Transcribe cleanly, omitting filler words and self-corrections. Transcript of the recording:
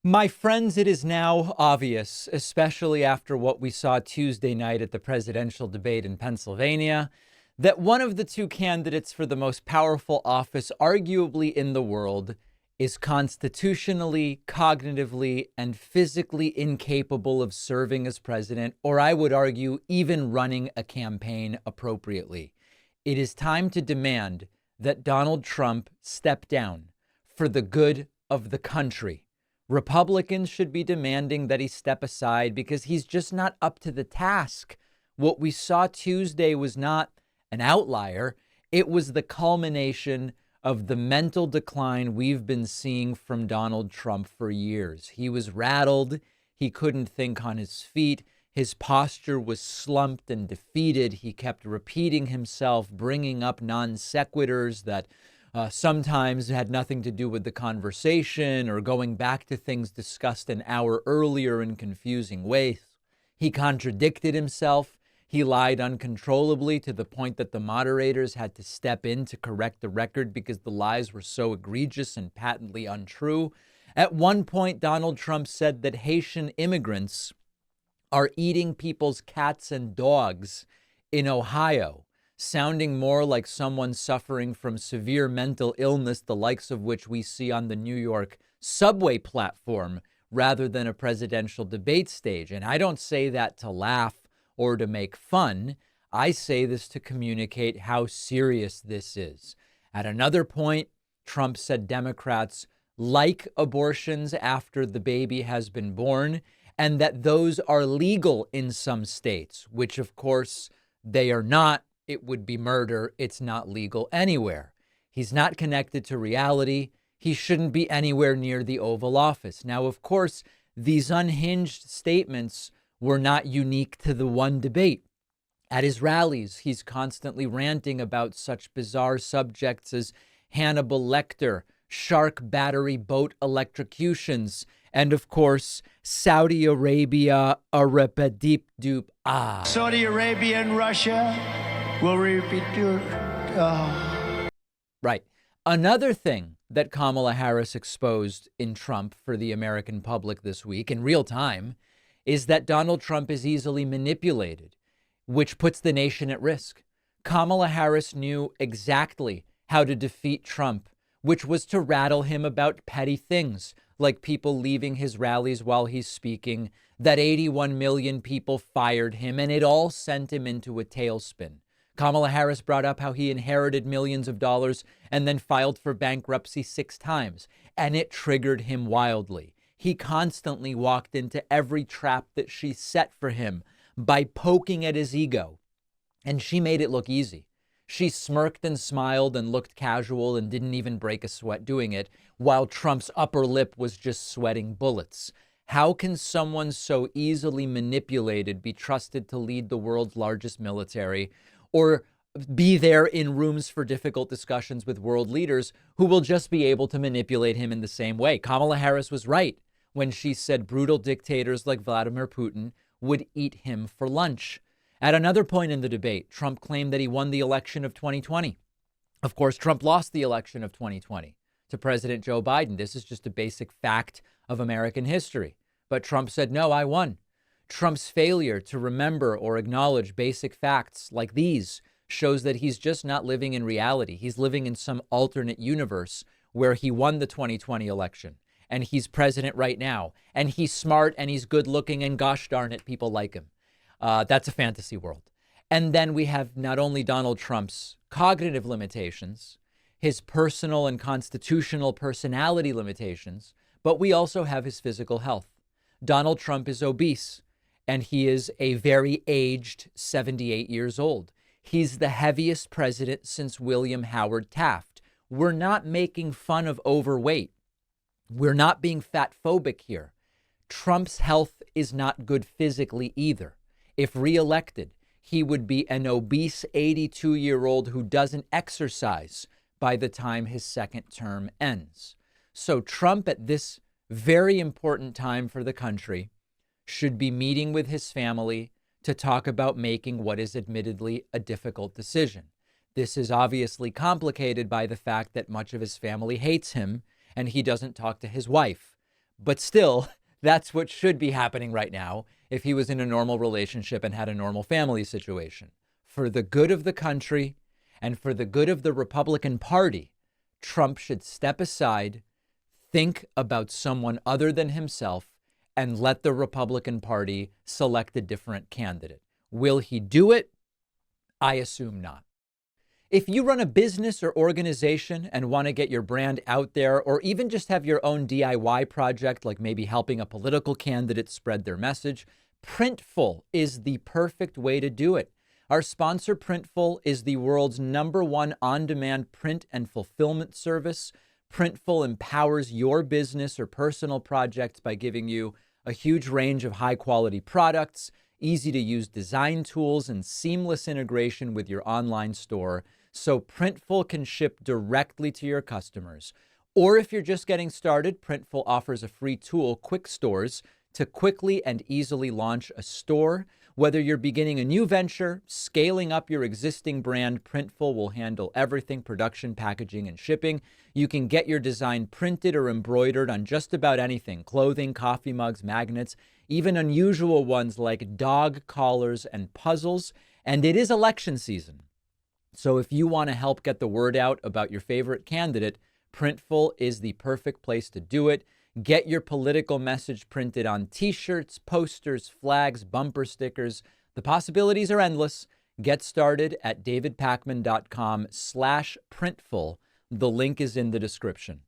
My friends, it is now obvious, especially after what we saw Tuesday night at the presidential debate in Pennsylvania, that one of the two candidates for the most powerful office, arguably in the world, is constitutionally, cognitively, and physically incapable of serving as president, or I would argue, even running a campaign appropriately. It is time to demand that Donald Trump step down for the good of the country. Republicans should be demanding that he step aside because he's just not up to the task. What we saw Tuesday was not an outlier. It was the culmination of the mental decline we've been seeing from Donald Trump for years. He was rattled. He couldn't think on his feet. His posture was slumped and defeated. He kept repeating himself, bringing up non sequiturs that sometimes had nothing to do with the conversation or going back to things discussed an hour earlier in confusing ways. He contradicted himself. He lied uncontrollably to the point that the moderators had to step in to correct the record because the lies were so egregious and patently untrue. At one point, Donald Trump said that Haitian immigrants are eating people's cats and dogs in Ohio, sounding more like someone suffering from severe mental illness, the likes of which we see on the New York subway platform, rather than a presidential debate stage. And I don't say that to laugh or to make fun. I say this to communicate how serious this is. At another point, Trump said Democrats like abortions after the baby has been born, and that those are legal in some states, which of course they are not. It would be murder. It's not legal anywhere. He's not connected to reality. He shouldn't be anywhere near the Oval Office. Now, of course, these unhinged statements were not unique to the one debate. At his rallies, he's constantly ranting about such bizarre subjects as Hannibal Lecter, shark battery boat electrocutions, and of course, Saudi Arabia, deep dupe. Saudi Arabia and Russia will repeat your. Right. Another thing that Kamala Harris exposed in Trump for the American public this week in real time is that Donald Trump is easily manipulated, which puts the nation at risk. Kamala Harris knew exactly how to defeat Trump, which was to rattle him about petty things like people leaving his rallies while he's speaking, that 81 million people fired him, and it all sent him into a tailspin. Kamala Harris brought up how he inherited millions of dollars and then filed for bankruptcy 6 times, and it triggered him wildly. He constantly walked into every trap that she set for him by poking at his ego, and she made it look easy. She smirked and smiled and looked casual and didn't even break a sweat doing it, while Trump's upper lip was just sweating bullets. How can someone so easily manipulated be trusted to lead the world's largest military or be there in rooms for difficult discussions with world leaders who will just be able to manipulate him in the same way? Kamala Harris was right when she said brutal dictators like Vladimir Putin would eat him for lunch. At another point in the debate, Trump claimed that he won the election of 2020. Of course, Trump lost the election of 2020 to President Joe Biden. This is just a basic fact of American history. But Trump said, no, I won. Trump's failure to remember or acknowledge basic facts like these shows that he's just not living in reality. He's living in some alternate universe where he won the 2020 election and he's president right now. And he's smart and he's good looking and gosh darn it, people like him. That's a fantasy world. And then we have not only Donald Trump's cognitive limitations, his personal and constitutional personality limitations, but we also have his physical health. Donald Trump is obese, and he is a very aged 78 years old. He's the heaviest president since William Howard Taft. We're not making fun of overweight. We're not being fat phobic here. Trump's health is not good physically either. If reelected, he would be an obese 82-year-old who doesn't exercise by the time his second term ends. So Trump, at this very important time for the country, should be meeting with his family to talk about making what is admittedly a difficult decision. This is obviously complicated by the fact that much of his family hates him and he doesn't talk to his wife. But still, that's what should be happening right now if he was in a normal relationship and had a normal family situation. For the good of the country and for the good of the Republican Party, Trump should step aside, think about someone other than himself, and let the Republican Party select a different candidate. Will he do it? I assume not. If you run a business or organization and want to get your brand out there, or even just have your own DIY project, like maybe helping a political candidate spread their message, Printful is the perfect way to do it. Our sponsor, Printful, is the world's #1 on-demand print and fulfillment service. Printful empowers your business or personal projects by giving you a huge range of high-quality products, easy-to-use design tools, and seamless integration with your online store, so Printful can ship directly to your customers. Or if you're just getting started, Printful offers a free tool, Quick Stores, to quickly and easily launch a store. Whether you're beginning a new venture, scaling up your existing brand, Printful will handle everything: production, packaging, and shipping. You can get your design printed or embroidered on just about anything: clothing, coffee mugs, magnets, even unusual ones like dog collars and puzzles. And it is election season. So if you want to help get the word out about your favorite candidate, Printful is the perfect place to do it. Get your political message printed on t-shirts, posters, flags, bumper stickers. The possibilities are endless. Get started at davidpakman.com/printful. The link is in the description.